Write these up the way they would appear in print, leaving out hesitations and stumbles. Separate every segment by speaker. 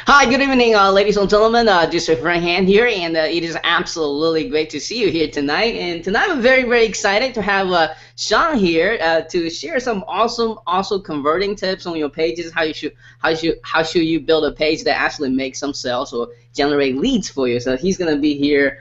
Speaker 1: Hi, good evening, ladies and gentlemen. This is Frank Hand here, and it is absolutely great to see you here tonight. And tonight, I'm very, very excited to have Sean here to share some awesome converting tips on your pages. How should you build a page that actually makes some sales or generate leads for you? So he's gonna be here.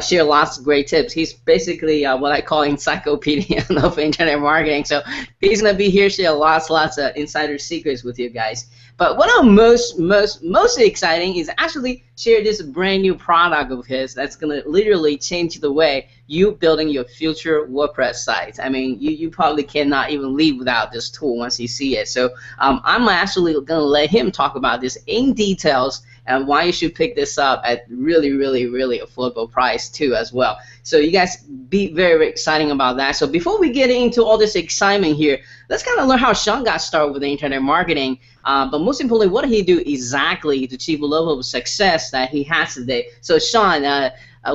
Speaker 1: Share lots of great tips. He's basically what I call encyclopedia of internet marketing. So he's gonna be here, share lots of insider secrets with you guys. But what I'm mostly exciting is actually share this brand new product of his that's gonna literally change the way you building your future WordPress sites. I mean, you probably cannot even leave without this tool once you see it. So I'm actually gonna let him talk about this in details and why you should pick this up at really affordable price too as well. So you guys be very exciting about that. So before we get into all this excitement here, let's kind of learn how Sean got started with the internet marketing. But most importantly, what did he do exactly to achieve a level of success that he has today? So Sean,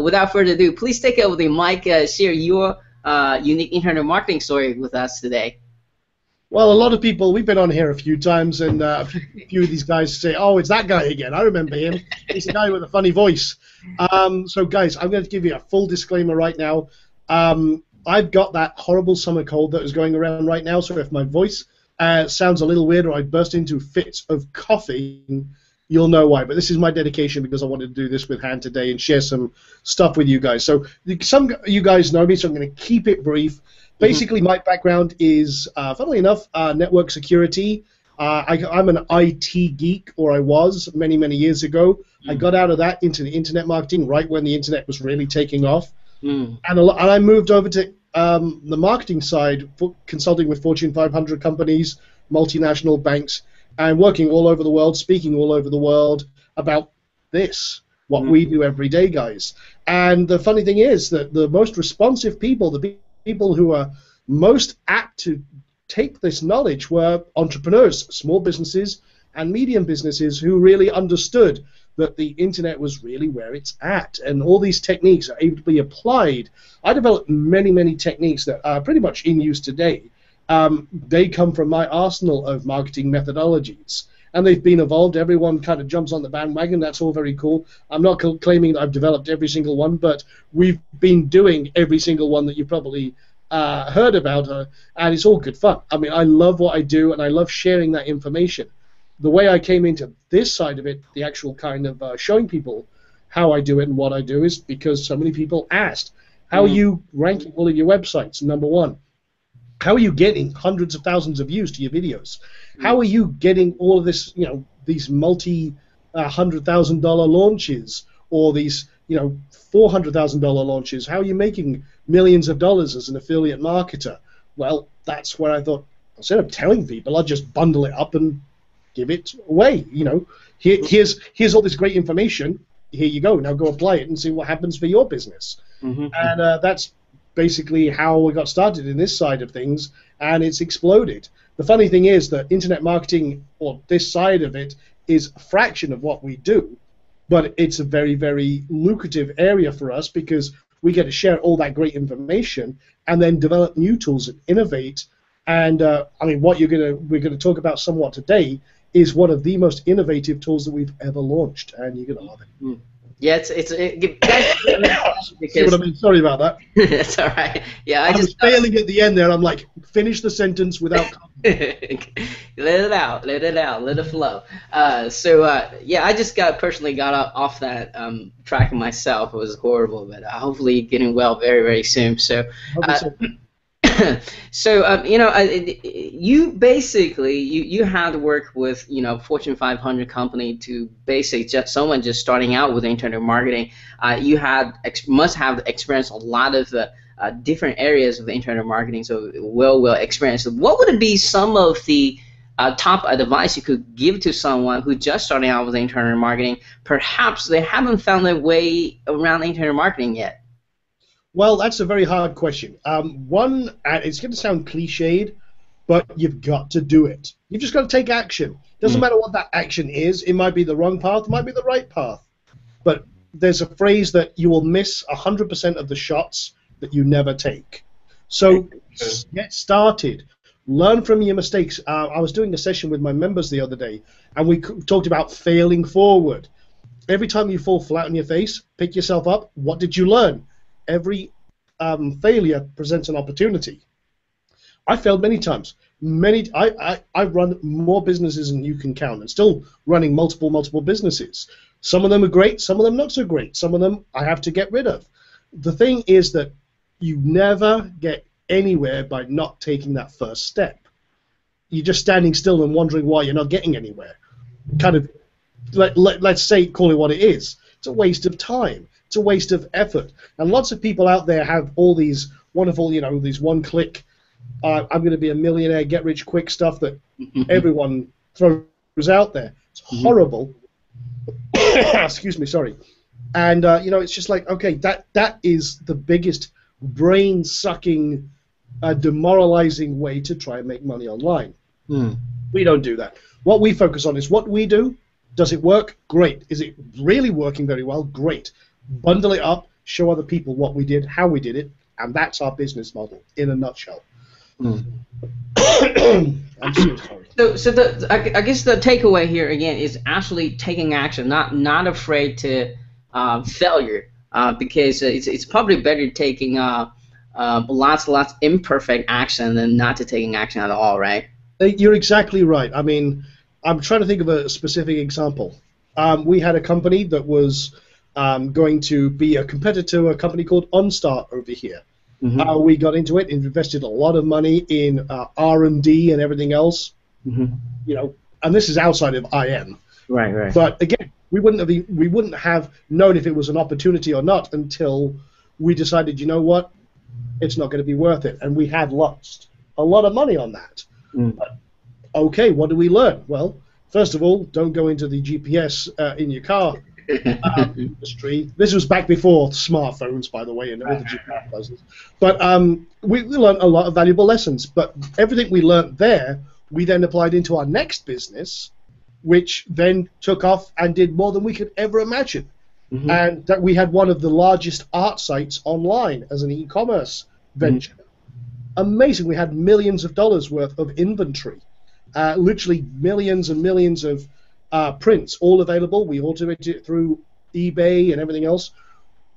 Speaker 1: without further ado, please take over the mic, share your unique internet marketing story with us today.
Speaker 2: Well, a lot of people, we've been on here a few times, and a few of these guys say, oh, it's that guy again. I remember him. He's the guy with a funny voice. So, guys, I'm going to give you a full disclaimer right now. I've got that horrible summer cold that is going around right now, so if my voice sounds a little weird or I burst into fits of coughing, you'll know why. But this is my dedication because I wanted to do this with Han today and share some stuff with you guys. So some of you guys know me, so I'm going to keep it brief. Basically, my background is, funnily enough, network security. I'm an IT geek, or I was many years ago. I got out of that into the internet marketing right when the internet was really taking off. And I moved over to the marketing side, consulting with Fortune 500 companies, multinational banks, and working all over the world, speaking all over the world about this, what we do every day, guys. And the funny thing is that the most responsive people, the people who are most apt to take this knowledge were entrepreneurs, small businesses, and medium businesses who really understood that the internet was really where it's at, and all these techniques are able to be applied. I developed many techniques that are pretty much in use today. They come from my arsenal of marketing methodologies, and they've been evolved. Everyone kind of jumps on the bandwagon. That's all very cool. I'm not claiming that I've developed every single one, but we've been doing every single one that you probably heard about, and it's all good fun. I mean, I love what I do, and I love sharing that information. The way I came into this side of it, the actual kind of showing people how I do it and what I do, is because so many people asked, how are you ranking all of your websites, number one? How are you getting hundreds of thousands of views to your videos? How are you getting all of this, these multi-$100,000 launches, or these, $400,000 launches? How are you making millions of dollars as an affiliate marketer? Well, that's where I thought, instead of telling people, I'll just bundle it up and give it away. Here's all this great information. Here you go. Now go apply it and see what happens for your business. And that's basically how we got started in this side of things, and it's exploded. The funny thing is that internet marketing, or this side of it, is a fraction of what we do, but it's a very lucrative area for us because we get to share all that great information and then develop new tools and innovate. And I mean, what we're gonna talk about somewhat today is one of the most innovative tools that we've ever launched, and you're gonna love it.
Speaker 1: Yeah,
Speaker 2: because see what I mean? Sorry about that.
Speaker 1: That's all right. Yeah,
Speaker 2: I was failing at the end there. I'm like, finish the sentence without.
Speaker 1: Let it out, let it flow. Yeah, I just personally got off that track myself. It was horrible, but hopefully getting well very soon. So. So you basically you had to work with Fortune 500 company to basically just someone just starting out with internet marketing. You must have experienced a lot of different areas of the internet marketing, so well experienced. What would be some of the top advice you could give to someone who just starting out with internet marketing? Perhaps they haven't found their way around internet marketing yet.
Speaker 2: Well, that's a very hard question. One, it's going to sound cliched, but you've got to do it. You've just got to take action. Doesn't matter what that action is. It might be the wrong path, it might be the right path. But there's a phrase that you will miss 100% of the shots that you never take. So get started. Learn from your mistakes. I was doing a session with my members the other day, and we talked about failing forward. Every time you fall flat on your face, pick yourself up. What did you learn? Every failure presents an opportunity. I failed many times. I've run more businesses than you can count, and still running multiple businesses. Some of them are great, some of them not so great. Some of them I have to get rid of. The thing is that you never get anywhere by not taking that first step. You're just standing still and wondering why you're not getting anywhere. Kind of, let's say, call it what it is. It's a waste of time. It's a waste of effort. And lots of people out there have all these wonderful, these one-click, I'm going to be a millionaire, get-rich-quick stuff that everyone throws out there. It's horrible. Excuse me, sorry. And, it's just like, okay, that is the biggest brain-sucking, demoralizing way to try and make money online. We don't do that. What we focus on is what we do. Does it work? Great. Is it really working very well? Great. Bundle it up, show other people what we did, how we did it, and that's our business model in a nutshell. I'm so sorry.
Speaker 1: So I guess the takeaway here again is actually taking action, not afraid to failure, because it's probably better taking lots imperfect action than not to taking action at all, right?
Speaker 2: You're exactly right. I mean, I'm trying to think of a specific example. We had a company that was going to be a competitor to a company called OnStart over here. We got into it, invested a lot of money in R&D and everything else. And this is outside of IM.
Speaker 1: Right.
Speaker 2: But again, we wouldn't have known if it was an opportunity or not until we decided, you know what, it's not going to be worth it, and we had lost a lot of money on that. But, okay, what do we learn? Well, first of all, don't go into the GPS in your car industry. This was back before smartphones, by the way, and all the GPS buzzers. But we learned a lot of valuable lessons. But everything we learned there, we then applied into our next business, which then took off and did more than we could ever imagine. And that we had one of the largest art sites online as an e-commerce venture. Amazing. We had millions of dollars worth of inventory. Literally millions and millions of prints, all available. We automated it through eBay and everything else.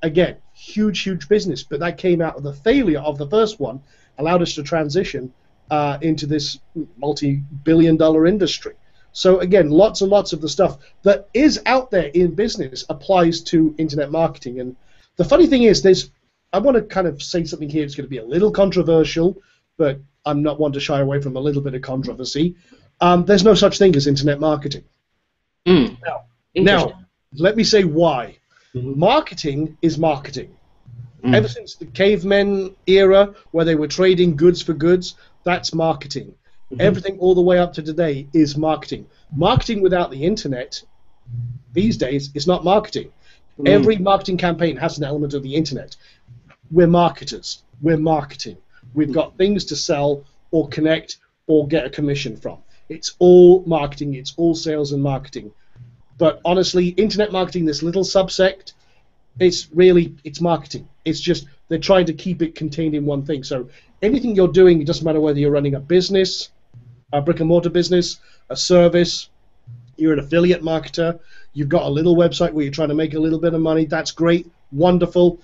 Speaker 2: Again, huge business, but that came out of the failure of the first one, allowed us to transition into this multi-billion-dollar industry. So again, lots and lots of the stuff that is out there in business applies to internet marketing. And the funny thing is, I want to kind of say something here. It's going to be a little controversial, but I'm not one to shy away from a little bit of controversy. There's no such thing as internet marketing. Now, let me say why. Marketing is marketing. Ever since the cavemen era, where they were trading goods for goods, that's marketing. Everything all the way up to today is marketing. Marketing without the internet these days is not marketing. Every marketing campaign has an element of the internet. We're marketers. We're marketing. We've got things to sell or connect or get a commission from. It's all marketing. It's all sales and marketing. But honestly, internet marketing, this little subsect, it's marketing. It's just they're trying to keep it contained in one thing. So anything you're doing, it doesn't matter whether you're running a business, a brick-and-mortar business, a service, you're an affiliate marketer, you've got a little website where you're trying to make a little bit of money, that's great, wonderful,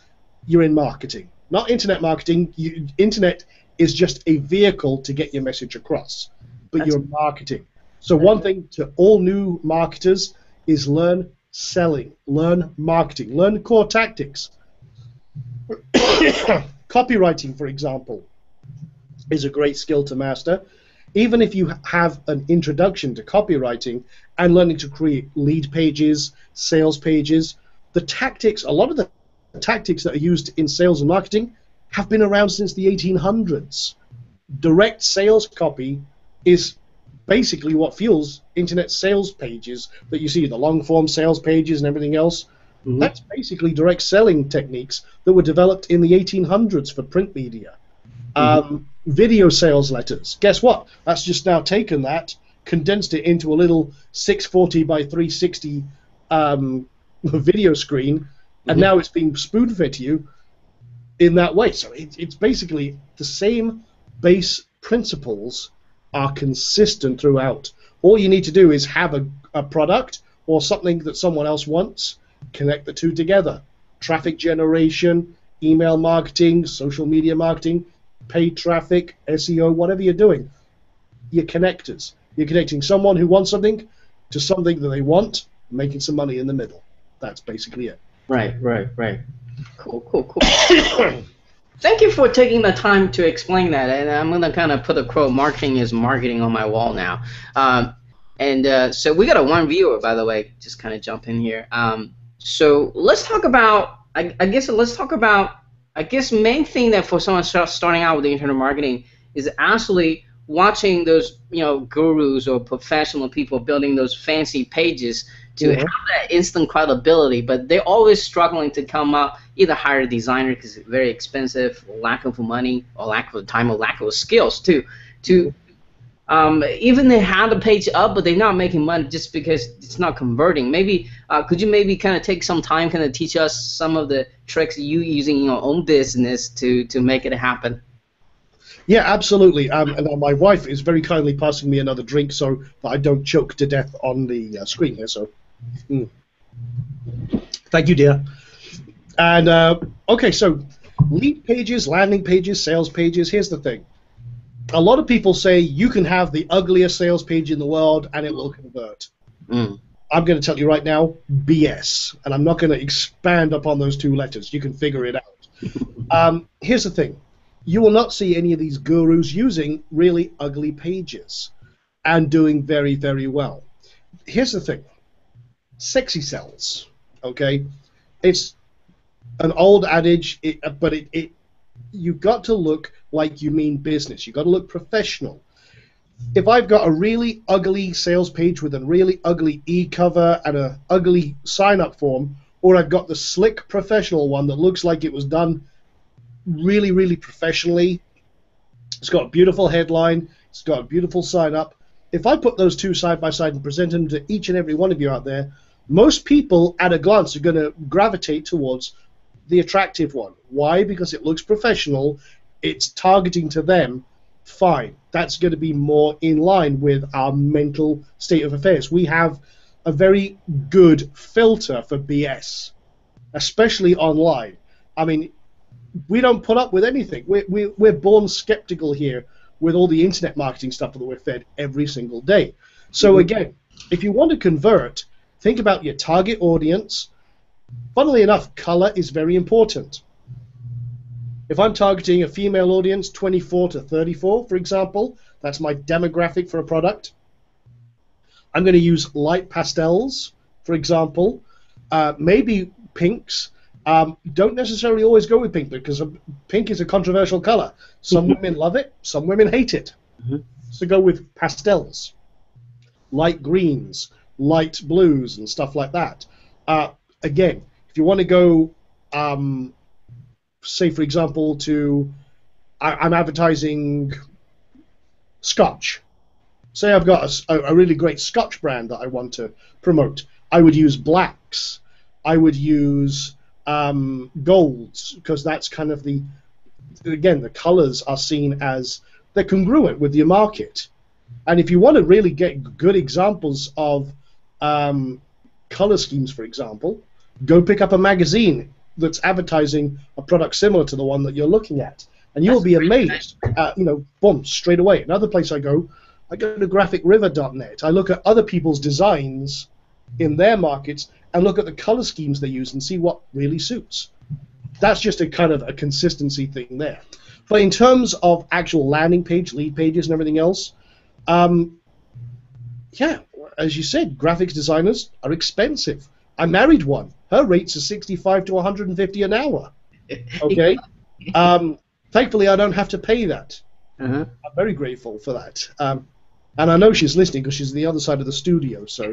Speaker 2: you're in marketing. Not internet marketing. Internet is just a vehicle to get your message across, but you're marketing. So one thing to all new marketers is learn selling, learn marketing, learn core tactics. Copywriting, for example, is a great skill to master. Even if you have an introduction to copywriting and learning to create lead pages, sales pages, the tactics, a lot of the tactics that are used in sales and marketing have been around since the 1800s. Direct sales copy is basically what fuels internet sales pages that you see, the long-form sales pages and everything else. That's basically direct selling techniques that were developed in the 1800s for print media. Video sales letters. Guess what? That's just now taken that, condensed it into a little 640 by 360 video screen, and now it's being spoon-fed to you in that way. So it's basically the same base principles are consistent throughout. All you need to do is have a product or something that someone else wants, connect the two together. Traffic generation, email marketing, social media marketing, paid traffic, SEO, whatever you're doing, you're connectors. You're connecting someone who wants something to something that they want, making some money in the middle. That's basically it.
Speaker 1: Right. Cool. Thank you for taking the time to explain that. And I'm going to kind of put a quote, marketing is marketing, on my wall now. So we got a one viewer, by the way, just kind of jump in here. So let's talk about, I guess main thing that for someone starting out with the internet marketing is actually watching those, gurus or professional people building those fancy pages to have that instant credibility, but they're always struggling to come up, either hire a designer because it's very expensive, or lack of money, or lack of time, or lack of skills too. Even they have the page up, but they're not making money just because it's not converting. Maybe could you maybe kind of take some time, kind of teach us some of the tricks you using in your own business to make it happen?
Speaker 2: Yeah, absolutely. And my wife is very kindly passing me another drink so that I don't choke to death on the screen here. So, thank you, dear. And okay, so lead pages, landing pages, sales pages. Here's the thing. A lot of people say you can have the ugliest sales page in the world and it will convert. I'm going to tell you right now, BS. And I'm not going to expand upon those two letters. You can figure it out. Here's the thing. You will not see any of these gurus using really ugly pages and doing very, very well. Here's the thing. Sexy sells, okay? It's an old adage, but you've got to look like you mean business. You've got to look professional. If I've got a really ugly sales page with a really ugly e-cover and an ugly sign-up form, or I've got the slick professional one that looks like it was done really, really professionally, it's got a beautiful headline, it's got a beautiful sign-up. If I put those two side by side and present them to each and every one of you out there, most people at a glance are going to gravitate towards the attractive one. Why? Because it looks professional, it's targeting to them. Fine. That's going to be more in line with our mental state of affairs. We have a very good filter for BS, especially online. I mean, we don't put up with anything. We're born skeptical here with all the internet marketing stuff that we're fed every single day. So again, if you want to convert, think about your target audience. Funnily enough, color is very important. If I'm targeting a female audience, 24 to 34, for example, that's my demographic for a product, I'm going to use light pastels, for example, maybe pinks. Don't necessarily always go with pink because pink is a controversial color. Some women love it, some women hate it. So go with pastels, light greens, light blues, and stuff like that. Again, if you want to go, say, for example, I'm advertising Scotch. Say I've got a really great Scotch brand that I want to promote. I would use blacks. I would use golds, because that's kind of the colors are seen as they're congruent with your market. And if you want to really get good examples of color schemes, for example, go pick up a magazine that's advertising a product similar to the one that you're looking at, and you'll be amazed. Boom, straight away. Another place I go to graphicriver.net. I look at other people's designs in their markets and look at the color schemes they use and see what really suits. That's just a kind of a consistency thing there. But in terms of actual landing page, lead pages, and everything else, yeah, as you said, graphics designers are expensive. I married one. Her rates are 65 to 150 an hour. Okay? Thankfully, I don't have to pay that. I'm very grateful for that. And I know she's listening because she's on the other side of the studio. So,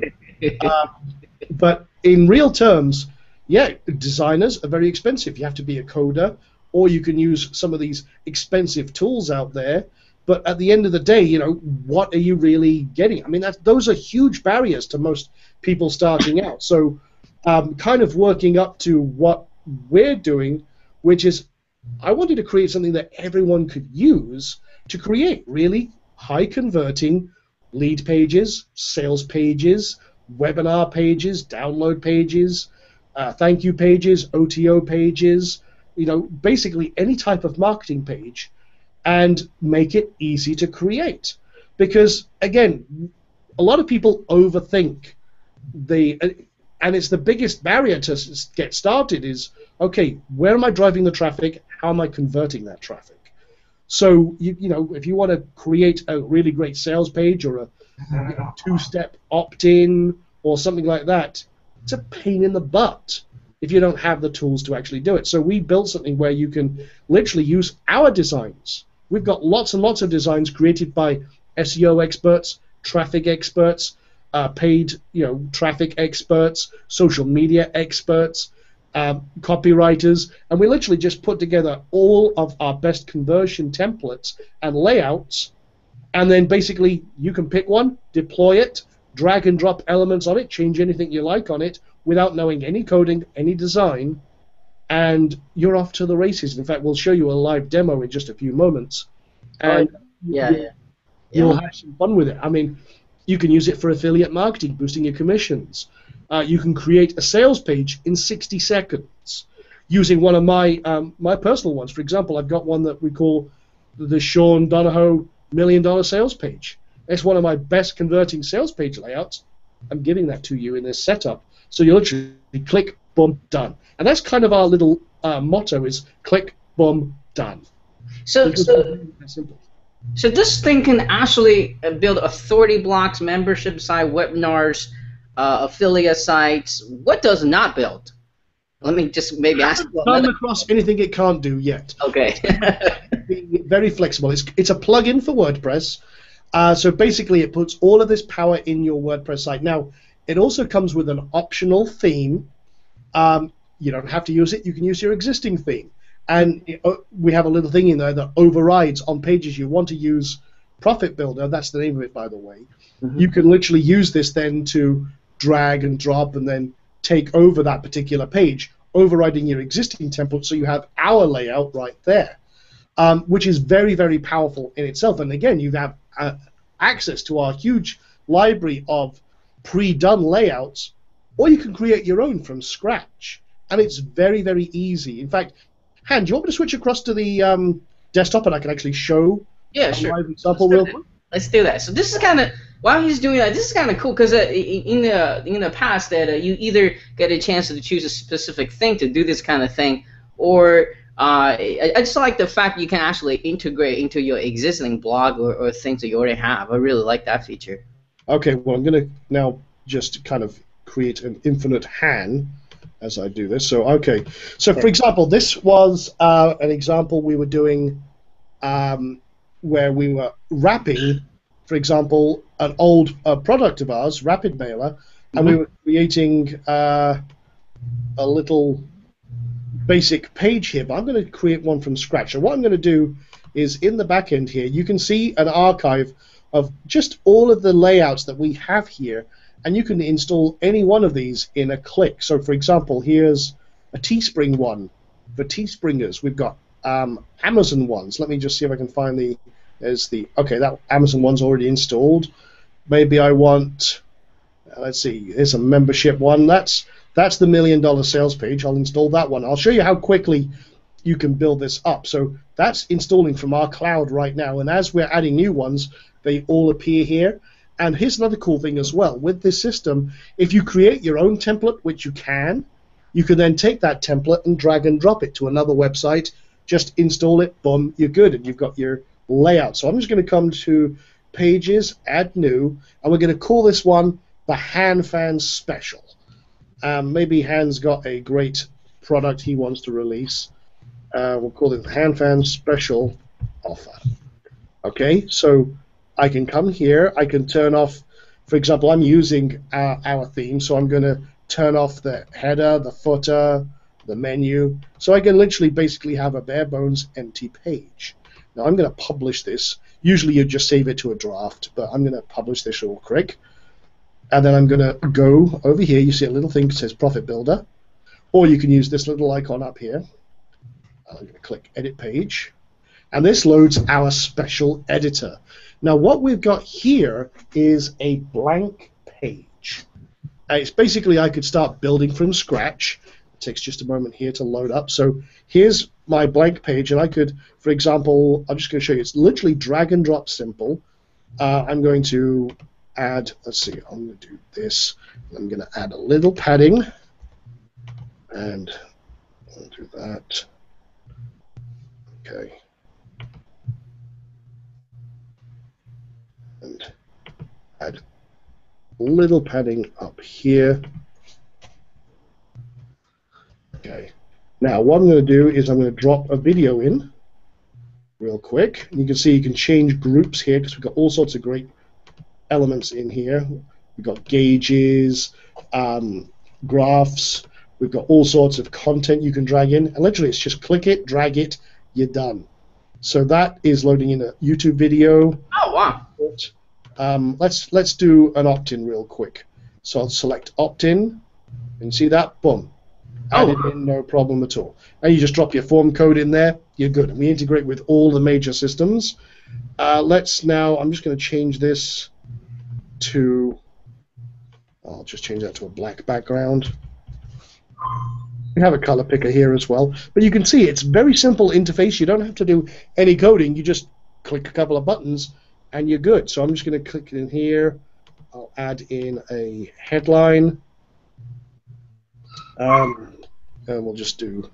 Speaker 2: but in real terms, yeah, designers are very expensive. You have to be a coder, or you can use some of these expensive tools out there. But at the end of the day, what are you really getting? I mean, those are huge barriers to most people starting out. So kind of working up to what we're doing, which is I wanted to create something that everyone could use to create really high converting lead pages, sales pages, webinar pages, download pages, thank you pages, OTO pages, basically any type of marketing page, and make it easy to create. Because, again, a lot of people overthink and it's the biggest barrier to get started is, okay, where am I driving the traffic? How am I converting that traffic? So, if you want to create a really great sales page or a two-step opt-in or something like that, it's a pain in the butt if you don't have the tools to actually do it. So we built something where you can literally use our designs. We've got lots and lots of designs created by SEO experts, traffic experts, paid traffic experts, social media experts, copywriters, and we literally just put together all of our best conversion templates and layouts, and then basically you can pick one, deploy it, drag and drop elements on it, change anything you like on it without knowing any coding, any design, and you're off to the races. In fact, we'll show you a live demo in just a few moments, and you'll have some fun with it. I mean, you can use it for affiliate marketing, boosting your commissions. You can create a sales page in 60 seconds using one of my my personal ones. For example, I've got one that we call the Sean Donahoe $1 Million Sales Page. It's one of my best converting sales page layouts. I'm giving that to you in this setup. So you literally click, boom, done. And that's kind of our little motto is click, boom, done.
Speaker 1: So this thing can actually build authority blocks, membership site, webinars, affiliate sites. What does it not build? Let me just maybe ask you.
Speaker 2: Come across anything it can't do yet.
Speaker 1: Okay.
Speaker 2: Very flexible. It's a plugin for WordPress. So basically it puts all of this power in your WordPress site. Now, it also comes with an optional theme. You don't have to use it. You can use your existing theme. And we have a little thing in there that overrides on pages you want to use Profit Builder. That's the name of it, by the way. Mm-hmm. You can literally use this then to drag and drop and then take over that particular page, overriding your existing template so you have our layout right there, which is very, very powerful in itself. And again, you have access to our huge library of pre-done layouts, or you can create your own from scratch. And it's very, very easy. In fact, Han, do you want me to switch across to the desktop and I can actually show
Speaker 1: a
Speaker 2: live example real quick?
Speaker 1: Let's do that. So this is kind of, while he's doing that, this is kind of cool because in the past that you either get a chance to choose a specific thing to do this kind of thing, or I just like the fact you can actually integrate into your existing blog or things that you already have. I really like that feature.
Speaker 2: Okay, well, I'm going to now just kind of create an infinite Han as I do this. So, okay. So, for example, this was an example we were doing where we were wrapping, for example, an old product of ours, Rapid Mailer, and we were creating a little basic page here, but I'm going to create one from scratch. And what I'm going to do is in the back end here, you can see an archive of just all of the layouts that we have here, and you can install any one of these in a click. So, for example, here's a Teespring one for Teespringers. We've got Amazon ones. Let me just see if I can find okay, that Amazon one's already installed. Maybe I want, let's see, here's a membership one. That's the $1 Million Sales Page. I'll install that one. I'll show you how quickly you can build this up. So that's installing from our cloud right now, and as we're adding new ones, they all appear here. And here's another cool thing as well. With this system, if you create your own template, which you can then take that template and drag and drop it to another website, just install it, boom, you're good, and you've got your layout. So I'm just going to come to Pages, Add New, and we're going to call this one the HanFan Special. Maybe Han's got a great product he wants to release. We'll call it the HanFan Special Offer. Okay, so I can come here, I can turn off, for example, I'm using our theme, so I'm going to turn off the header, the footer, the menu, so I can literally basically have a bare bones empty page. Now I'm going to publish this. Usually you just save it to a draft, but I'm going to publish this real quick. And then I'm going to go over here, you see a little thing that says Profit Builder, or you can use this little icon up here. I'm going to click Edit Page. and this loads our special editor. Now what we've got here is a blank page. It's basically I could start building from scratch. It takes just a moment here to load up. So here's my blank page, and I could, for example, I'm just going to show you. It's literally drag and drop simple. I'm going to add, let's see, I'm going to do this. I'm going to add a little padding, and I'll do that. Okay. And add a little padding up here. Okay. Now what I'm going to do is I'm going to drop a video in real quick. And you can see you can change groups here because we've got all sorts of great elements in here. We've got gauges, graphs. We've got all sorts of content you can drag in. And literally it's just click it, drag it, you're done. So that is loading in a YouTube video.
Speaker 1: Oh, wow.
Speaker 2: Let's do an opt-in real quick. So I'll select opt-in, and see that? Boom. Add it in, no problem at all. And you just drop your form code in there, you're good. And we integrate with all the major systems. Let's now, I'm just going to change this to, I'll just change that to a black background. We have a color picker here as well. But you can see it's very simple interface. You don't have to do any coding. You just click a couple of buttons and you're good. So I'm just going to click in here. I'll add in a headline. And we'll just do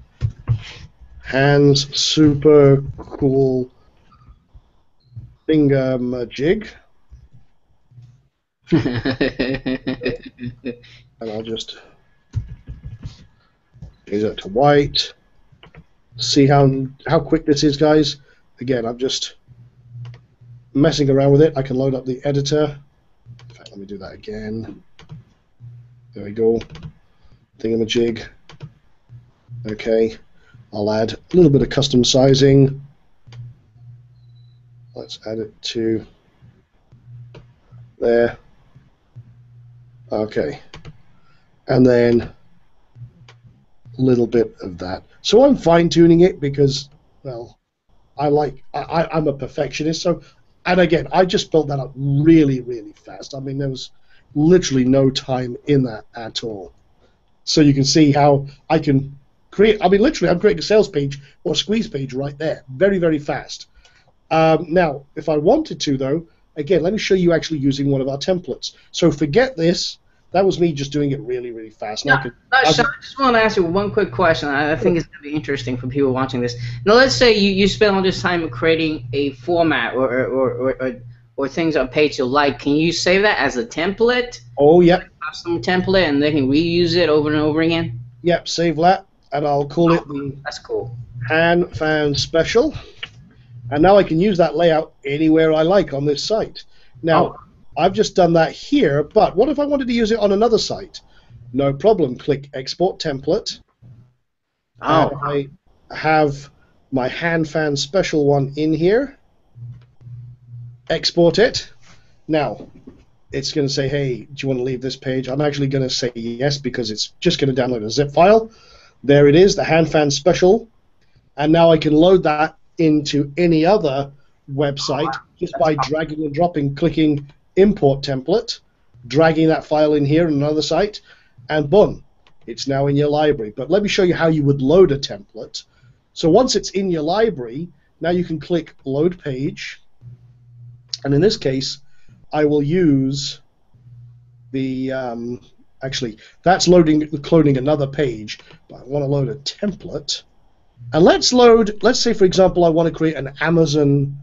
Speaker 2: Hans super cool thingamajig. And I'll just change that to white. See how quick this is, guys. Again, I'm just messing around with it. I can load up the editor. In fact, let me do that again. There we go. Thingamajig. Okay. I'll add a little bit of custom sizing. Let's add it to there. Okay. And then a little bit of that. So I'm fine-tuning it because, well, I'm a perfectionist. So, and again, I just built that up really, really fast. I mean, there was literally no time in that at all. So you can see how I can create, I mean, literally, I'm creating a sales page or a squeeze page right there. Very, very fast. Now, if I wanted to, though, again, let me show you actually using one of our templates. So forget this. That was me just doing it really, really fast.
Speaker 1: Now, Sean, I just want to ask you one quick question. I think it's going to be interesting for people watching this. Now, let's say you spend all this time creating a format or things on page you like. Can you save that as a template?
Speaker 2: Oh, yep.
Speaker 1: Custom template, and they can reuse it over and over again?
Speaker 2: Yep, save that, and I'll call it the
Speaker 1: That's cool.
Speaker 2: Han Special. And now I can use that layout anywhere I like on this site. Now, I've just done that here, but what if I wanted to use it on another site? No problem. Click Export Template. And I have my Han Special one in here. Export it. Now, it's going to say, hey, do you want to leave this page? I'm actually going to say yes because it's just going to download a zip file. There it is, the Han Special. And now I can load that into any other website just by dragging and dropping, clicking Import Template, dragging that file in here on another site, and boom, it's now in your library. But let me show you how you would load a template. So once it's in your library, now you can click Load Page. And in this case, I will use the, actually, that's cloning another page, but I want to load a template. And let's say, for example, I want to create an Amazon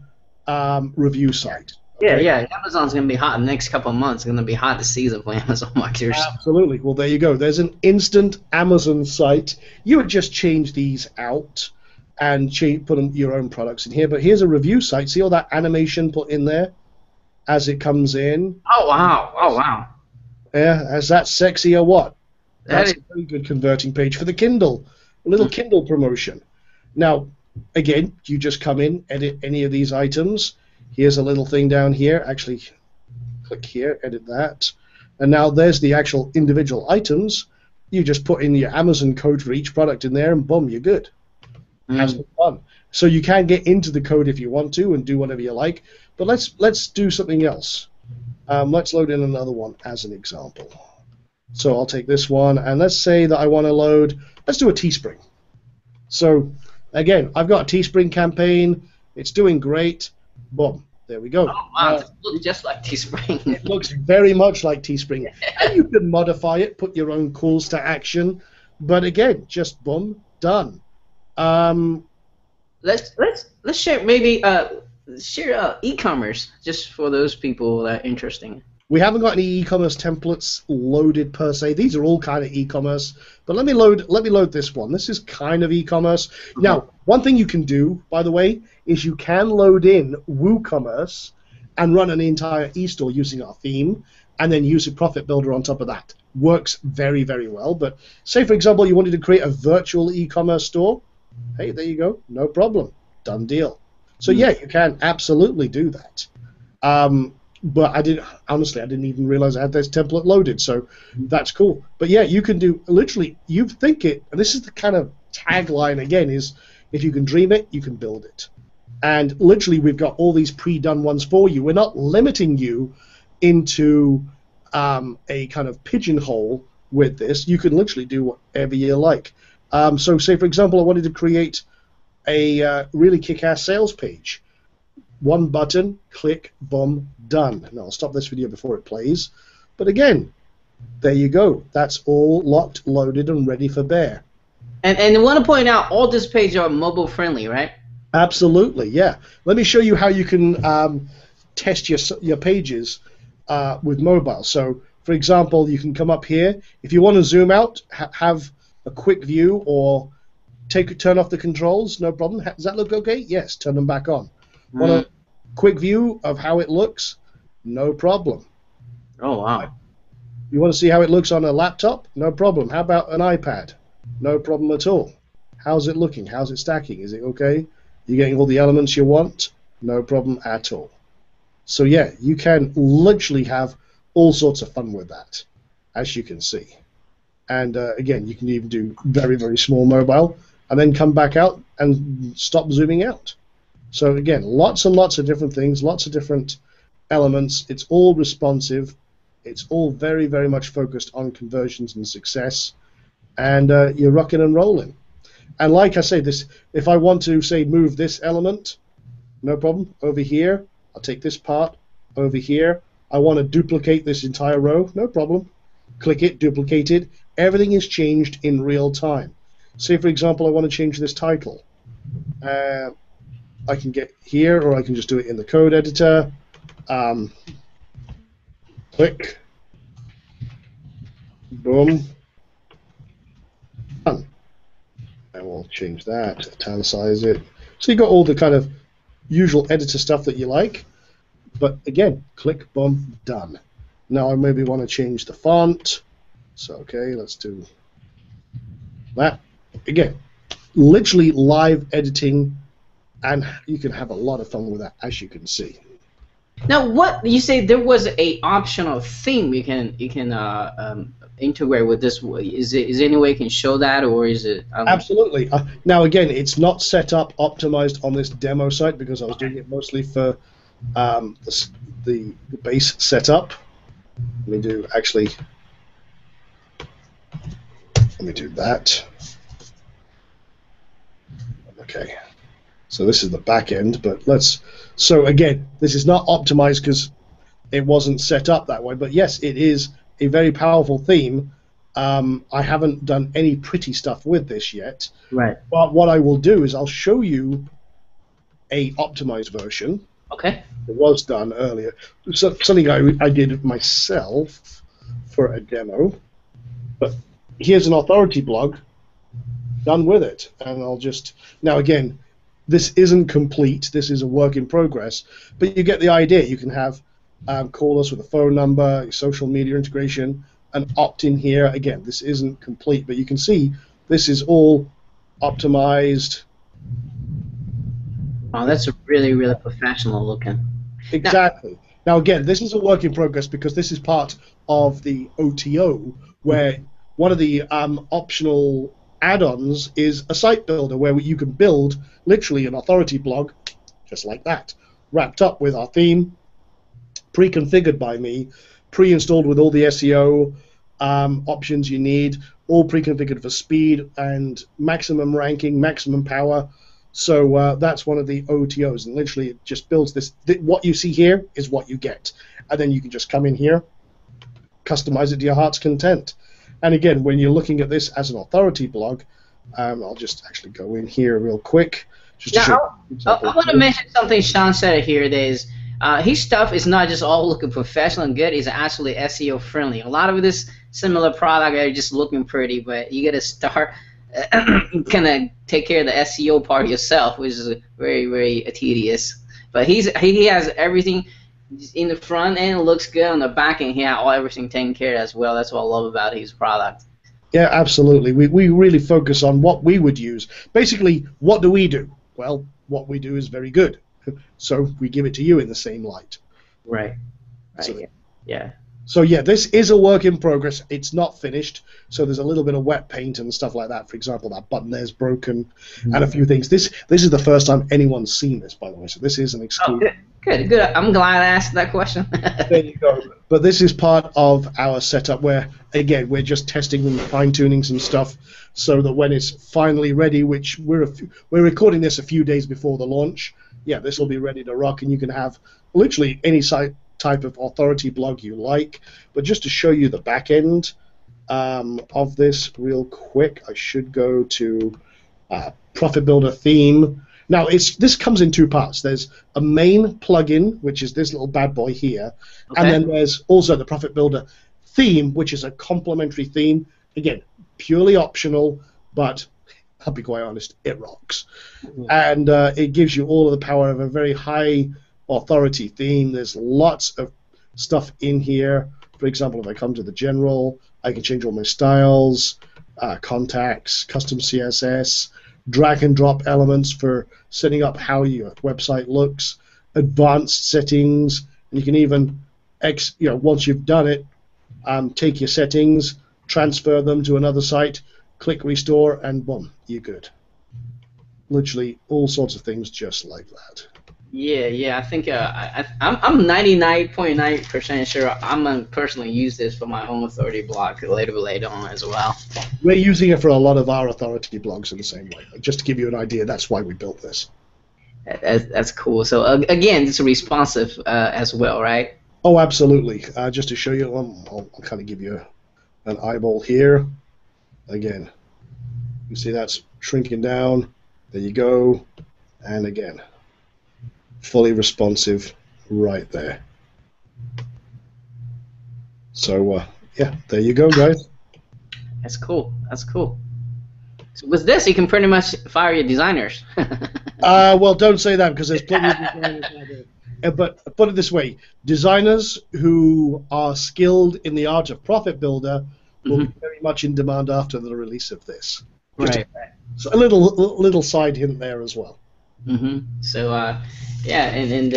Speaker 2: review site. Okay?
Speaker 1: Yeah, Amazon's going to be hot in the next couple of months. It's going to be hot this season for Amazon marketers.
Speaker 2: Absolutely. Well, there you go. There's an instant Amazon site. You would just change these out and put your own products in here. But here's a review site. See all that animation put in there as it comes in?
Speaker 1: Oh, wow. Oh, wow.
Speaker 2: Yeah, is that sexy or what? That's a very good converting page for the Kindle. A little Kindle promotion. Now, again, you just come in, edit any of these items. Here's a little thing down here. Actually, click here, edit that. And now there's the actual individual items. You just put in your Amazon code for each product in there, and boom, you're good. Have some fun. So you can get into the code if you want to and do whatever you like. But let's do something else. Let's load in another one as an example. So I'll take this one, and let's say that I want to load, let's do a Teespring. So again, I've got a Teespring campaign. It's doing great. Boom. There we go.
Speaker 1: Oh, wow. It looks just like Teespring.
Speaker 2: It looks very much like Teespring. And you can modify it, put your own calls to action. But again, just boom, done.
Speaker 1: Let's share maybe share e-commerce just for those people that are interesting.
Speaker 2: We haven't got any e-commerce templates loaded per se. These are all kind of e-commerce. But let me load this one. This is kind of e-commerce. Now, one thing you can do, by the way, is you can load in WooCommerce and run an entire e-store using our theme, and then use a profit builder on top of that. Works very, very well. But say, for example, you wanted to create a virtual e-commerce store. Hey, there you go. No problem. Done deal. So yeah, you can absolutely do that. But I didn't even realize I had this template loaded, so that's cool. But yeah, you can do, literally, you think it, and this is the kind of tagline again, is if you can dream it, you can build it. And literally, we've got all these pre-done ones for you. We're not limiting you into a kind of pigeonhole with this. You can literally do whatever you like. So say, for example, I wanted to create a really kick-ass sales page. One button, click, boom, done. Now I'll stop this video before it plays. But again, there you go. That's all locked, loaded, and ready for bear.
Speaker 1: And I want to point out, all these pages are mobile friendly, right?
Speaker 2: Absolutely, yeah. Let me show you how you can test your pages with mobile. So, for example, you can come up here. If you want to zoom out, have a quick view, or turn off the controls, no problem. Does that look okay? Yes, turn them back on. Want a quick view of how it looks? No problem.
Speaker 1: Oh, wow.
Speaker 2: You want to see how it looks on a laptop? No problem. How about an iPad? No problem at all. How's it looking? How's it stacking? Is it okay? You getting all the elements you want? No problem at all. So yeah, you can literally have all sorts of fun with that, as you can see. And again, you can even do very, very small mobile, and then come back out and stop zooming out. So again, lots and lots of different things, lots of different elements. It's all responsive. It's all very, very much focused on conversions and success. And you're rocking and rolling. And like I say, if I want to, say, move this element, no problem. Over here, I'll take this part. Over here, I want to duplicate this entire row. No problem. Click it, duplicate it. Everything is changed in real time. Say, for example, I want to change this title. I can get here, or I can just do it in the code editor. Click. Boom. Done. And we'll change that, italicize it. So you've got all the kind of usual editor stuff that you like. But again, click, boom, done. Now I maybe want to change the font. So, okay, let's do that. Again, literally live editing, and you can have a lot of fun with that, as you can see.
Speaker 1: Now, what you say there was a optional theme you can integrate with this? Is there any way you can show that, or is it?
Speaker 2: Absolutely. Now, again, it's not set up optimized on this demo site because I was doing it mostly for the base setup. Let me do that. Okay. So this is the back end, but so again, this is not optimized because it wasn't set up that way, but yes, it is a very powerful theme. I haven't done any pretty stuff with this yet.
Speaker 1: Right.
Speaker 2: But what I will do is I'll show you a optimized version.
Speaker 1: Okay.
Speaker 2: It was done earlier. So, something I did myself for a demo. But here's an authority blog done with it. And I'll just, now again, this isn't complete. This is a work in progress. But you get the idea. You can have call us with a phone number, social media integration, and opt-in here. Again, this isn't complete, but you can see this is all optimized.
Speaker 1: Oh, that's really, really professional looking.
Speaker 2: Exactly. Now, again, this is a work in progress because this is part of the OTO, where one of the optional add-ons is a site builder where you can build literally an authority blog just like that, wrapped up with our theme, pre-configured by me, pre-installed with all the SEO options you need, all pre-configured for speed and maximum ranking, maximum power. So that's one of the OTOs, and literally it just builds this. What you see here is what you get, and then you can just come in here, customize it to your heart's content. And again, when you're looking at this as an authority blog, I'll just actually go in here real quick. Just to show
Speaker 1: I want to mention something Sean said here. That is, his stuff is not just all looking professional and good. It's actually SEO friendly. A lot of this similar product are just looking pretty, but you got to start kind of take care of the SEO part yourself, which is very, very tedious. But he has everything in the front end, looks good. On the back end, he has everything taken care of as well. That's what I love about his product.
Speaker 2: Yeah, absolutely. We really focus on what we would use. Basically, what do we do? Well, what we do is very good. So we give it to you in the same light.
Speaker 1: Right.
Speaker 2: So,
Speaker 1: yeah.
Speaker 2: So yeah, this is a work in progress. It's not finished. So there's a little bit of wet paint and stuff like that. For example, that button there's broken, and a few things. This is the first time anyone's seen this, by the way. So this is an exclusive.
Speaker 1: Oh, good. I'm glad I asked that question.
Speaker 2: There you go. But this is part of our setup where, again, we're just testing and fine-tuning some stuff so that when it's finally ready, which we're recording this a few days before the launch, yeah, this will be ready to rock, and you can have literally any type of authority blog you like. But just to show you the back end of this real quick, I should go to Profit Builder theme. Now, this comes in two parts. There's a main plugin, which is this little bad boy here, and then there's also the Profit Builder theme, which is a complementary theme. Again, purely optional, but I'll be quite honest, it rocks. And it gives you all of the power of a very high authority theme. There's lots of stuff in here. For example, if I come to the general, I can change all my styles, contacts, custom CSS, drag and drop elements for setting up how your website looks, advanced settings, and you can even, once you've done it, take your settings, transfer them to another site, click restore, and boom, you're good. Literally all sorts of things just like that.
Speaker 1: Yeah. I think I'm 99.9% sure I'm gonna personally use this for my own authority blog later on as well.
Speaker 2: We're using it for a lot of our authority blogs in the same way. Just to give you an idea, that's why we built this.
Speaker 1: That's cool. So again, it's responsive as well, right?
Speaker 2: Oh, absolutely. Just to show you, I'll kind of give you an eyeball here. Again, you see that's shrinking down. There you go. And again, fully responsive right there. So, yeah, there you go, guys.
Speaker 1: That's cool. So with this, you can pretty much fire your designers.
Speaker 2: Well, don't say that because there's plenty of designers out there. But put it this way, designers who are skilled in the art of Profit Builder will be very much in demand after the release of this.
Speaker 1: Right.
Speaker 2: So a little side hint there as well.
Speaker 1: So yeah, and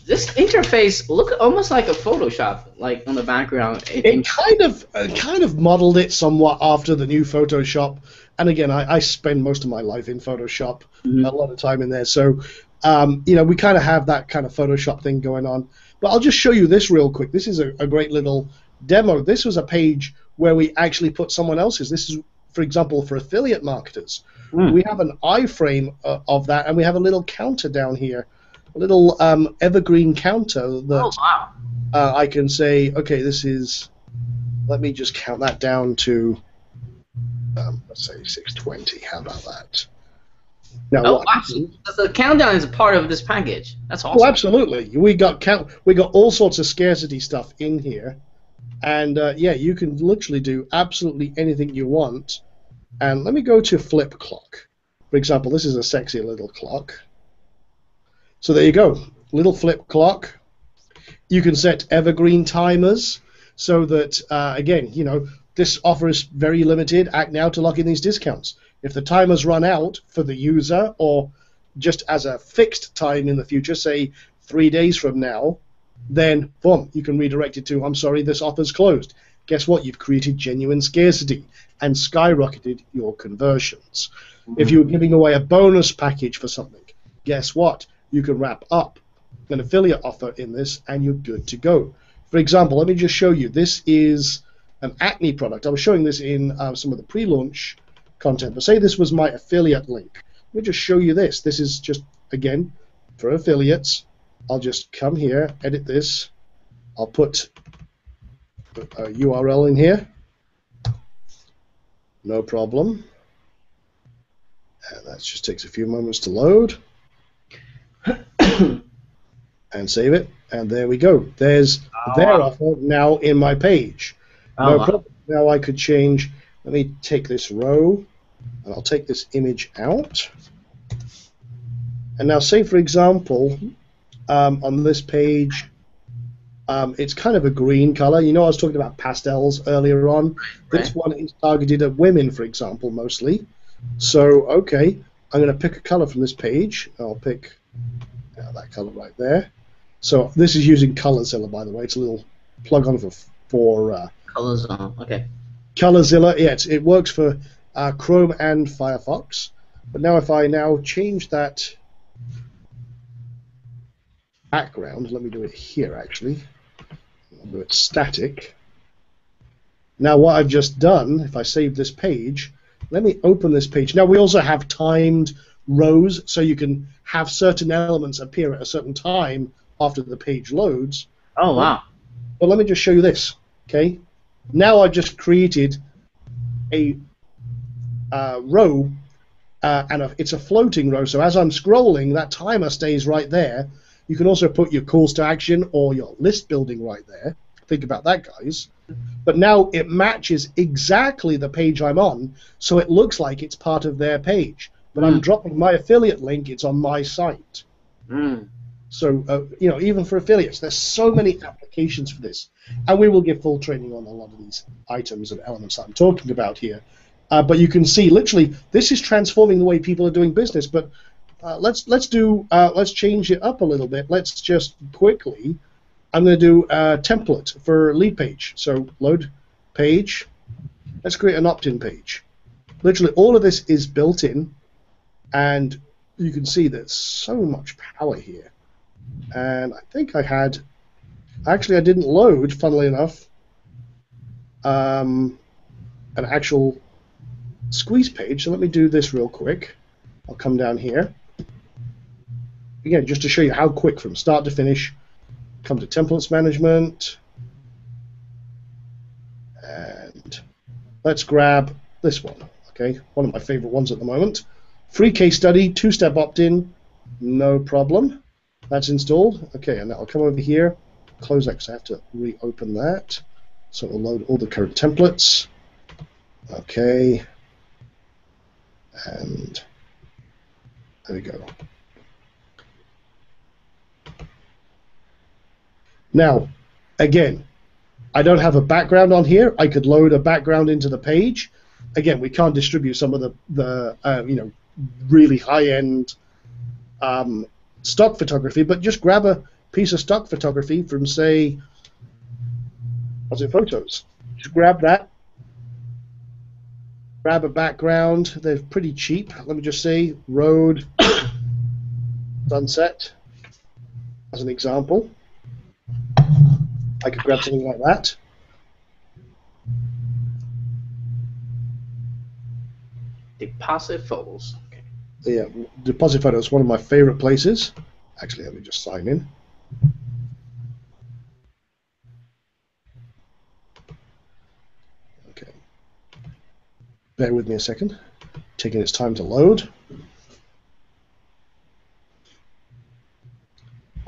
Speaker 1: this interface look almost like a Photoshop, like on the background.
Speaker 2: It kind of modeled it somewhat after the new Photoshop. And again, I spend most of my life in Photoshop, a lot of time in there. So we kind of have that kind of Photoshop thing going on. But I'll just show you this real quick. This is a great little demo. This was a page where we actually put someone else's. This is, for example, for affiliate marketers. We have an iframe of that, and we have a little counter down here, a little evergreen counter that I can say, okay, this is, let me just count that down to, let's say 620. How about that? Now,
Speaker 1: the countdown is a part of this package. That's awesome.
Speaker 2: Oh, absolutely. We got all sorts of scarcity stuff in here, and yeah, you can literally do absolutely anything you want. And let me go to flip clock. For example, this is a sexy little clock. So there you go, little flip clock. You can set evergreen timers so that, again, this offer is very limited. Act now to lock in these discounts. If the timers run out for the user or just as a fixed time in the future, say 3 days from now, then boom, you can redirect it to, I'm sorry, this offer's closed. guess what? You've created genuine scarcity and skyrocketed your conversions. If you're giving away a bonus package for something, guess what? You can wrap up an affiliate offer in this and you're good to go. For example, let me just show you. This is an acne product. I was showing this in some of the pre-launch content, but say this was my affiliate link. Let me just show you this. This is just, again, for affiliates. I'll just come here, edit this. I'll put a URL in here. No problem. And that just takes a few moments to load. And save it. And there we go. There's their offer now in my page. No problem. Now I could change. Let me take this row, and I'll take this image out. And now say, for example, on this page, it's kind of a green color. You know, I was talking about pastels earlier on. Right. This one is targeted at women, for example, mostly. So, okay, I'm going to pick a color from this page. I'll pick that color right there. So this is using ColorZilla, by the way. It's a little plug-on for
Speaker 1: ColorZilla. Okay.
Speaker 2: ColorZilla, yeah, it works for Chrome and Firefox. But now if I now change that background, let me do it here actually. I'll do it static. Now what I've just done, if I save this page, let me open this page. Now we also have timed rows, so you can have certain elements appear at a certain time after the page loads.
Speaker 1: Oh, wow.
Speaker 2: But let me just show you this, okay? Now I've just created a row, and it's a floating row, so as I'm scrolling, that timer stays right there. You can also put your calls to action or your list building right there. Think about that, guys. But now it matches exactly the page I'm on, so it looks like it's part of their page. But I'm dropping my affiliate link, it's on my site. So, you know, even for affiliates, there's so many applications for this. And we will give full training on a lot of these items and elements that I'm talking about here. But you can see, literally, this is transforming the way people are doing business. But let's change it up a little bit. Let's just quickly, I'm going to do a template for lead page. So load page. Let's create an opt-in page. Literally, all of this is built in. And you can see there's so much power here. And I think actually I didn't load, funnily enough, an actual squeeze page. So let me do this real quick. I'll come down here. Again, just to show you how quick from start to finish. Come to templates management. And let's grab this one. Okay, one of my favorite ones at the moment. Free case study, two-step opt-in, no problem. That's installed. Okay, and now I'll come over here, close that because I have to reopen that. So it'll load all the current templates. Okay. And there we go. Now, again, I don't have a background on here. I could load a background into the page. Again, we can't distribute some of the you know, really high-end stock photography, but just grab a piece of stock photography from, say, what's it, photos. Just grab that. Grab a background. They're pretty cheap. Let me just say road sunset as an example. I could grab something like that.
Speaker 1: Deposit photos. Okay.
Speaker 2: Yeah, deposit photos is one of my favorite places. Actually, let me just sign in. Okay. Bear with me a second. Taking its time to load.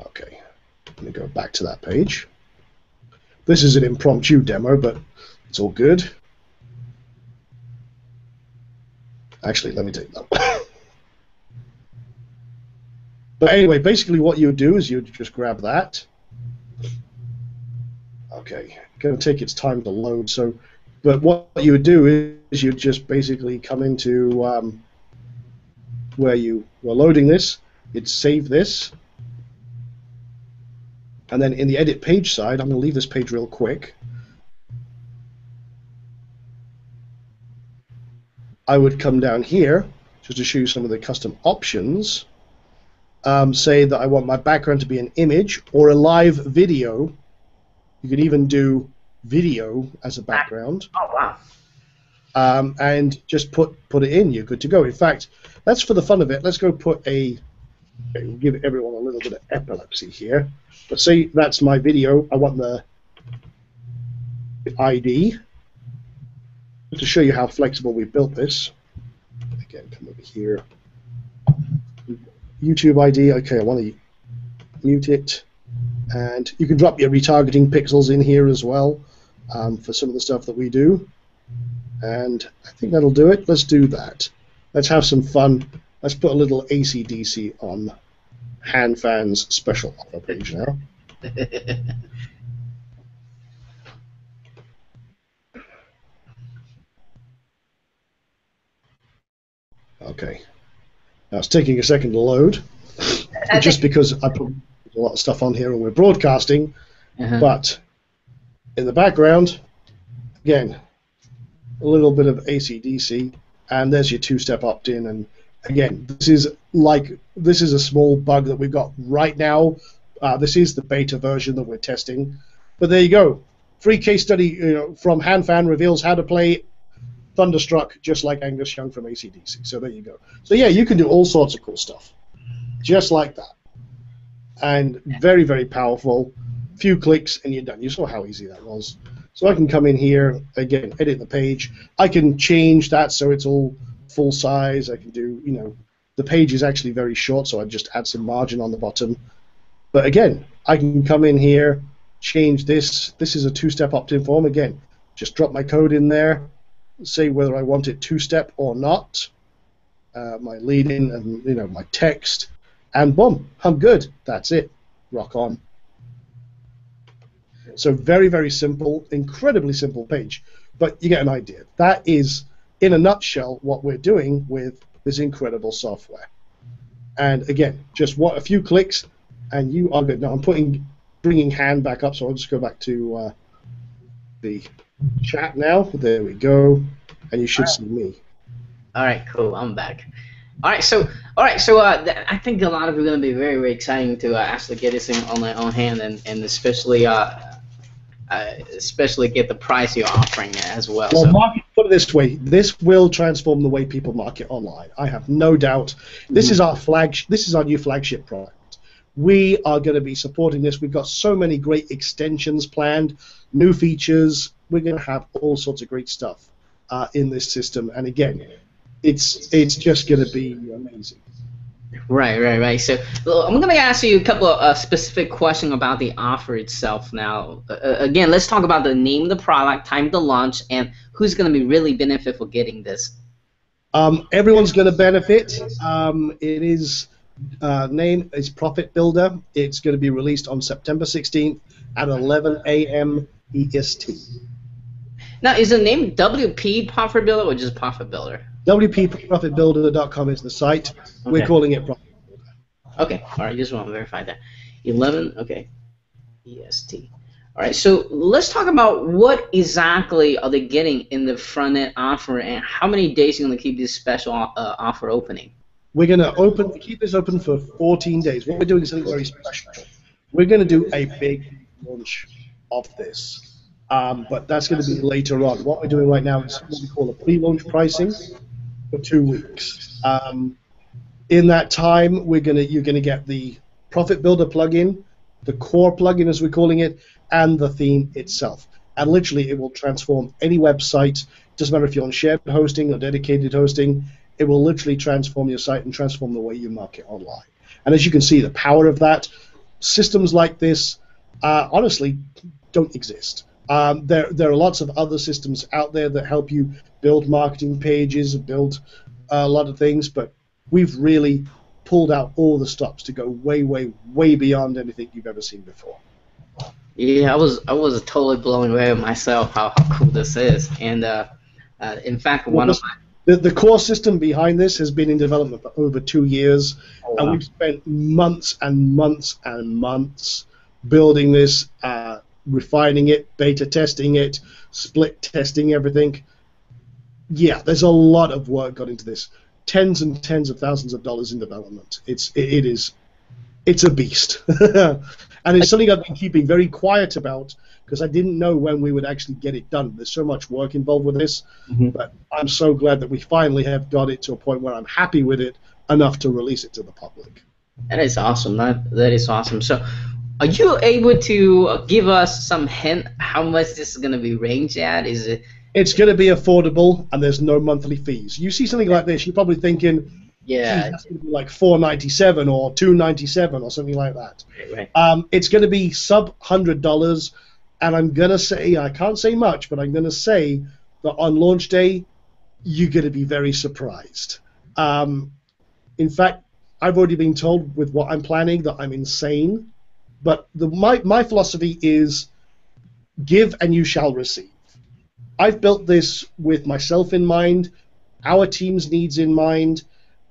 Speaker 2: Okay. Let me go back to that page. This is an impromptu demo, but it's all good. Actually, let me take that one. But anyway, basically what you would do is you'd just grab that. Okay, going to take its time to load. So, but what you would do is you'd just basically come into where you were loading this. You'd save this. And then in the edit page side, I'm going to leave this page real quick. I would come down here just to show you some of the custom options. Say that I want my background to be an image or a live video. You can even do video as a background.
Speaker 1: Oh, wow.
Speaker 2: And just put it in. You're good to go. In fact, let's, for the fun of it, let's go put a. Okay, we'll give everyone a little bit of epilepsy here. Let's say that's my video. I want the ID to show you how flexible we built this. Again, come over here. YouTube ID. Okay, I want to mute it, and you can drop your retargeting pixels in here as well for some of the stuff that we do. And I think that'll do it. Let's do that. Let's have some fun. Let's put a little AC/DC on HanFan's special offer page now. Okay. Now it's taking a second to load, just because I put a lot of stuff on here and we're broadcasting. But in the background, again, a little bit of AC/DC, and there's your two-step opt-in. And again, this is a small bug that we've got right now. This is the beta version that we're testing, but there you go. Free case study, from HanFan reveals how to play Thunderstruck just like Angus Young from AC/DC. So there you go. So yeah, you can do all sorts of cool stuff, just like that, and very, very powerful. Few clicks and you're done. You saw how easy that was. So I can come in here, again, edit the page. I can change that so it's all full size. I can do, the page is actually very short, so I just add some margin on the bottom. But again, I can come in here, change this. This is a two-step opt-in form. Again, just drop my code in there, say whether I want it two-step or not, my lead-in and, my text, and boom, I'm good. That's it. Rock on. So very, very simple, incredibly simple page, but you get an idea. That is, in a nutshell, what we're doing with this incredible software. And again, just a few clicks, and you are good. Now I'm bringing Han back up, so I'll just go back to the chat now. There we go, and you should see me.
Speaker 1: All right, cool. I'm back. All right, so I think a lot of people are going to be very, very exciting to actually get this thing on their own hand, and especially get the price you're offering as well.
Speaker 2: Well, market, put it this way: this will transform the way people market online. I have no doubt. This is our This is our new flagship product. We are going to be supporting this. We've got so many great extensions planned, new features. We're going to have all sorts of great stuff in this system. And again, it's just going to be amazing.
Speaker 1: Right. So I'm going to ask you a couple of specific questions about the offer itself now. Again, let's talk about the name of the product, time to launch, and who's going to be really benefit for getting this.
Speaker 2: Everyone's going to benefit. It is name is Profit Builder. It's going to be released on September 16th at 11 a.m. EST.
Speaker 1: Now, is the name WP Profit Builder or just Profit Builder?
Speaker 2: WPProfitBuilder.com is the site. Okay. We're calling it Profit Builder.
Speaker 1: Okay, all right, just want to verify that. 11, okay, EST. All right, so let's talk about what exactly are they getting in the front-end offer, and how many days are you going to keep this special offer opening?
Speaker 2: We're going to keep this open for 14 days. What we're doing is something very special. We're going to do a big launch of this, but that's going to be later on. What we're doing right now is what we call a pre-launch pricing for 2 weeks. In that time, you're going to get the Profit Builder plugin, the core plugin as we're calling it, and the theme itself. And literally, it will transform any website. Doesn't matter if you're on shared hosting or dedicated hosting. It will literally transform your site and transform the way you market online. And as you can see, the power of that, systems like this, honestly, don't exist. There are lots of other systems out there that help you build marketing pages, build a lot of things, but we've really pulled out all the stops to go way, way, way beyond anything you've ever seen before.
Speaker 1: Yeah, I was totally blown away with myself how cool this is, and in fact,
Speaker 2: the core system behind this has been in development for over 2 years, and we've spent months and months and months building this, refining it, beta testing it, split testing everything. Yeah, there's a lot of work got into this. Tens and tens of thousands of dollars in development. It's a beast. And it's something I've been keeping very quiet about because I didn't know when we would actually get it done. There's so much work involved with this, but I'm so glad that we finally have got it to a point where I'm happy with it enough to release it to the public.
Speaker 1: That is awesome. That is awesome. So, are you able to give us some hint how much this is going to be ranged at? Is it?
Speaker 2: It's going to be affordable, and there's no monthly fees. You see something like this, you're probably thinking,
Speaker 1: Yeah.
Speaker 2: that's going to be like $4.97 or $2.97 or something like that.
Speaker 1: Right.
Speaker 2: It's going to be sub $100, and I'm going to say, I can't say much, but I'm going to say that on launch day, you're going to be very surprised. In fact, I've already been told with what I'm planning that I'm insane, but my philosophy is give and you shall receive. I've built this with myself in mind, our team's needs in mind,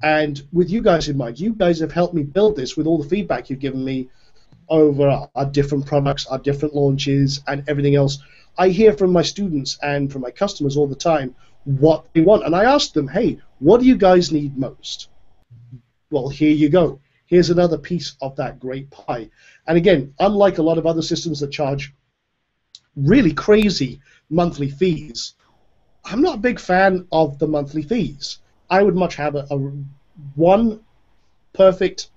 Speaker 2: and with you guys in mind. You guys have helped me build this with all the feedback you've given me over our different products, our different launches, and everything else. I hear from my students and from my customers all the time what they want, and I ask them, hey, what do you guys need most? Well, here you go. Here's another piece of that great pie. And again, unlike a lot of other systems that charge really crazy monthly fees, I'm not a big fan of the monthly fees. I would much have a one perfect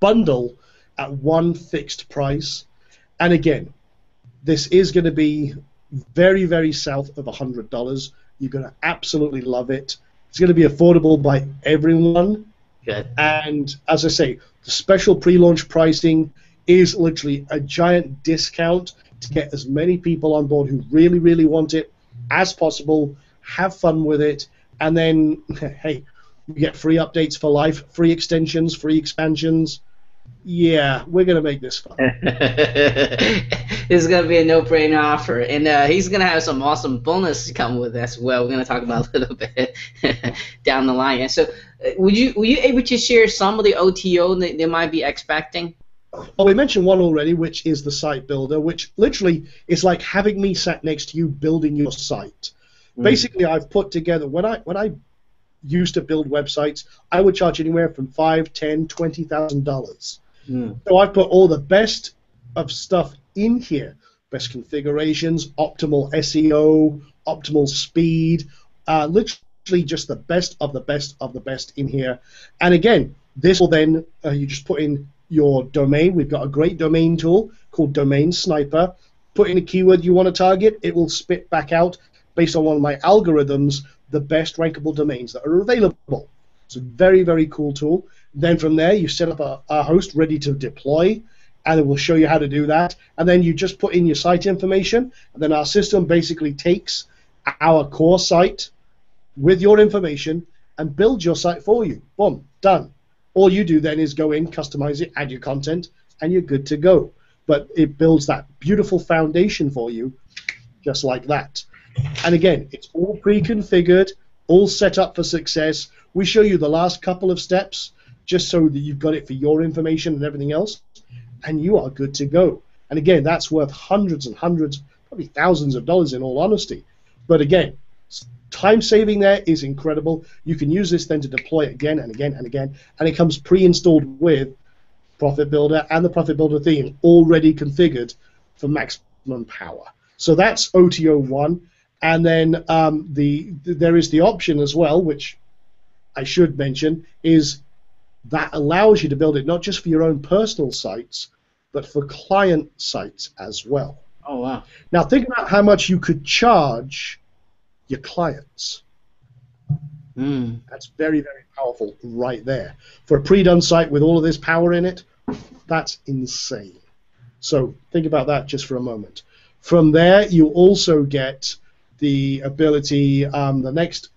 Speaker 2: bundle at one fixed price. And again, this is going to be very, very south of $100. You're going to absolutely love it. It's going to be affordable by everyone.
Speaker 1: Good.
Speaker 2: And as I say, the special pre-launch pricing is literally a giant discount to get as many people on board who really, really want it as possible, have fun with it, and then, hey, you get free updates for life, free extensions, free expansions. Yeah, we're going to make this fun.
Speaker 1: This is going to be a no-brainer offer, and he's going to have some awesome bonus come with as well. We're going to talk about a little bit down the line. And so, were you able to share some of the OTO that they might be expecting?
Speaker 2: Oh, we mentioned one already, which is the site builder, which literally is like having me sat next to you building your site. Basically, I've put together, when I used to build websites, I would charge anywhere from $5,000, $10,000, $20,000. So I've put all the best of stuff in here. Best configurations, optimal SEO, optimal speed, literally just the best of the best of the best in here. And again, this will then, you just put in your domain. We've got a great domain tool called Domain Sniper. Put in a keyword you want to target. It will spit back out, based on one of my algorithms, the best rankable domains that are available. It's a very, very cool tool. Then from there, you set up a host ready to deploy, and it will show you how to do that. And then you just put in your site information, and then our system basically takes our core site with your information and builds your site for you. Boom, done. All you do then is go in, customize it, add your content, and you're good to go. But it builds that beautiful foundation for you, just like that. And again, it's all pre-configured, all set up for success. We show you the last couple of steps just so that you've got it for your information and everything else, and you are good to go. And again, that's worth hundreds and hundreds, probably thousands of dollars in all honesty. But again, time saving there is incredible. You can use this then to deploy it again and again and again, and it comes pre-installed with Profit Builder and the Profit Builder theme already configured for maximum power. So that's OTO 1. And then there is the option as well, which I should mention, is that allows you to build it not just for your own personal sites, but for client sites as well.
Speaker 1: Oh, wow.
Speaker 2: Now think about how much you could charge your clients. That's very, very powerful right there. For a pre-done site with all of this power in it, that's insane. So think about that just for a moment. From there, you also get the ability, the next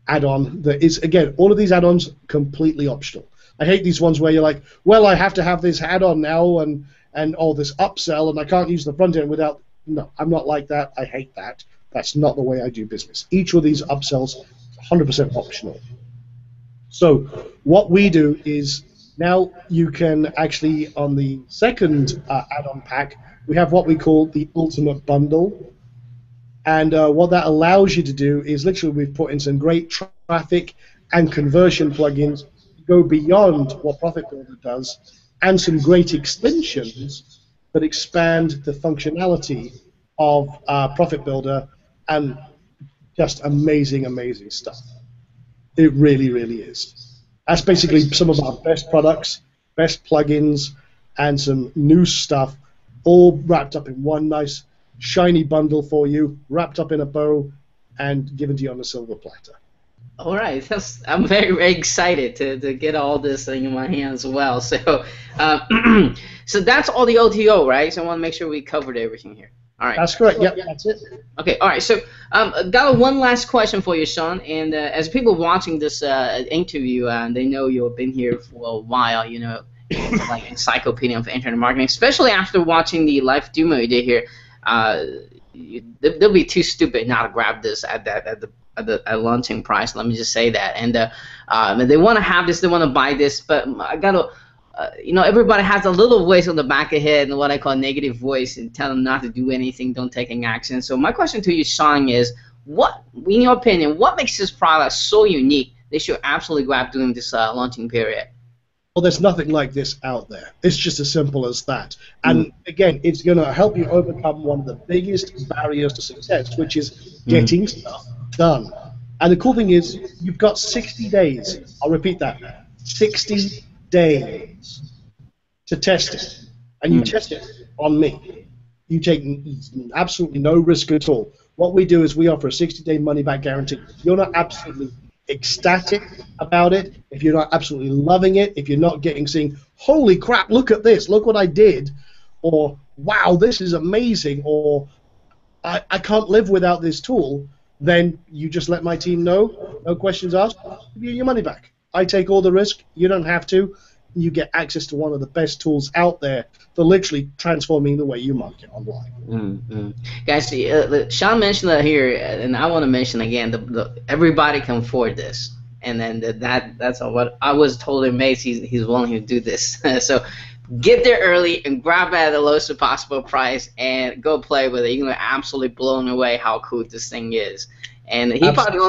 Speaker 2: add-on that is, again, all of these add-ons completely optional. I hate these ones where you're like, well, I have to have this add-on now and all this upsell, and I can't use the front end without. No, I'm not like that. I hate that. That's not the way I do business. Each of these upsells is 100% optional. So what we do is now you can actually, on the second add-on pack, we have what we call the Ultimate Bundle. And what that allows you to do is literally we've put in some great traffic and conversion plugins to go beyond what Profit Builder does, and some great extensions that expand the functionality of Profit Builder, and just amazing, amazing stuff. It really, really is. That's basically some of our best products, best plugins, and some new stuff, all wrapped up in one nice, shiny bundle for you, wrapped up in a bow, and given to you on a silver platter.
Speaker 1: All right, I'm very, very excited to get all this thing in my hands as well. So, so that's all the OTO, right? So I want to make sure we covered everything here. All right.
Speaker 2: That's correct. Yep, that's it.
Speaker 1: Okay. All right. So, got one last question for you, Sean. And as people watching this interview, they know you've been here for a while. You know, like encyclopedia of internet marketing. Especially after watching the live demo you did here, they'll be too stupid not to grab this at the launching price. Let me just say that. And they want to have this, they want to buy this, but I gotta. You know, everybody has a little voice on the back of head, and what I call negative voice, and tell them not to do anything, don't take any action. So my question to you, Sean, is what, in your opinion, what makes this product so unique they should absolutely grab during this launching period?
Speaker 2: Well, there's nothing like this out there. It's just as simple as that. And again, it's going to help you overcome one of the biggest barriers to success, which is getting stuff done. And the cool thing is, you've got 60 days. I'll repeat that. 60 days to test it, and you test it on me. You take absolutely no risk at all. What we do is we offer a 60-day money-back guarantee. If you're not absolutely ecstatic about it, if you're not absolutely loving it, if you're not saying, holy crap, look at this, look what I did, or wow, this is amazing, or I can't live without this tool, then you just let my team know, no questions asked, give you your money back. I take all the risk. You don't have to. You get access to one of the best tools out there for literally transforming the way you market online.
Speaker 1: Guys, Sean mentioned that here, and I want to mention again, everybody can afford this. And then that's what I was totally amazed he's willing to do this. So get there early and grab it at the lowest possible price and go play with it. You're going to absolutely blown away how cool this thing is. And he probably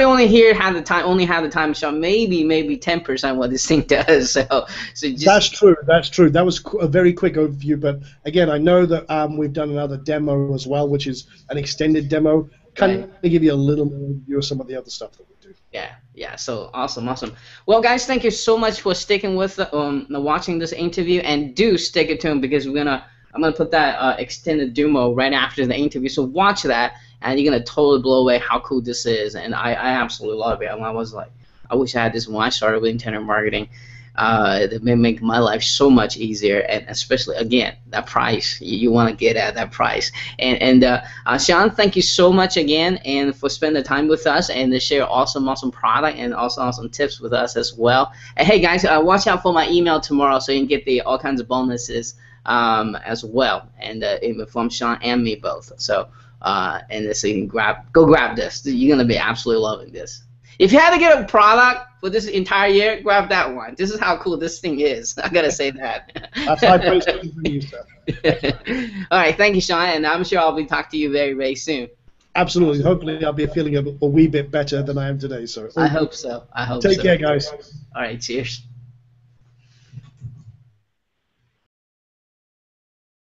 Speaker 1: only had the time to show maybe 10% what this thing does. So just,
Speaker 2: that's true. That's true. That was a very quick overview. But again, I know that we've done another demo as well, which is an extended demo. Can I give you a little more overview of some of the other stuff that we do?
Speaker 1: Yeah. So awesome. Well, guys, thank you so much for sticking with watching this interview, and do stick it to them because I'm gonna put that extended demo right after the interview. So watch that. And you're going to totally blow away how cool this is. And I absolutely love it. I was like, I wish I had this when I started with internet marketing. It may make my life so much easier. And especially, again, that price. You want to get at that price. And Sean, thank you so much again and for spending the time with us and to share awesome product and also awesome tips with us as well. And hey, guys, watch out for my email tomorrow so you can get all kinds of bonuses as well. And from Sean and me both. So. And so you can go grab this. You're gonna be absolutely loving this. If you had to get a product for this entire year, grab that one. This is how cool this thing is. I gotta say that.
Speaker 2: That's high praise from you, sir.
Speaker 1: All right, thank you, Sean, and I'm sure I'll be talking to you very, very soon.
Speaker 2: Absolutely. Hopefully, I'll be feeling a wee bit better than I am today. So
Speaker 1: I hope so.
Speaker 2: Take care, guys.
Speaker 1: All right, cheers.